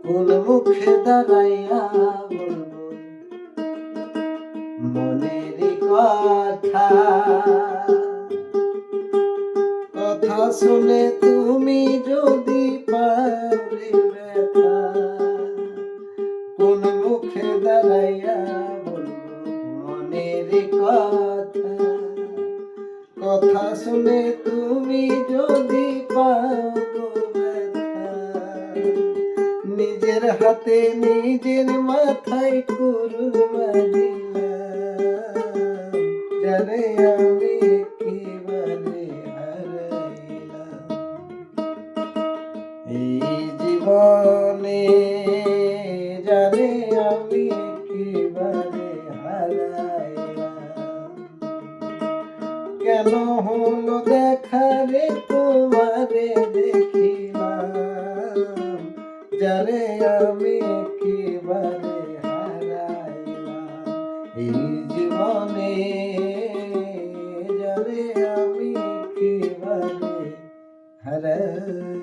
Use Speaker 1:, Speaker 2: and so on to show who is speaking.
Speaker 1: কোন মুখে দাঁড়াইয়া বলবো মনের কথা। কথা শুনে তুমি যদি পারে ব্যথা, কোন মুখে দাঁড়াইয়া বলবো মনের কথা। কথা শুনে তুমি যদি পাও গো ব্যথা, নিজের হাতে নিজের মাথায় কুরুল মারিলাম, জানে আমি একেবারে হারাইলাম। এই জীবনে জানে আমি একেবারে হারাইলাম। কেন হলো দেখা রে তোমারে দেখিলাম, জানে আমি একেবারে হারাইলাম। এই জীবনে জানে আমি একেবারে হারাইলাম।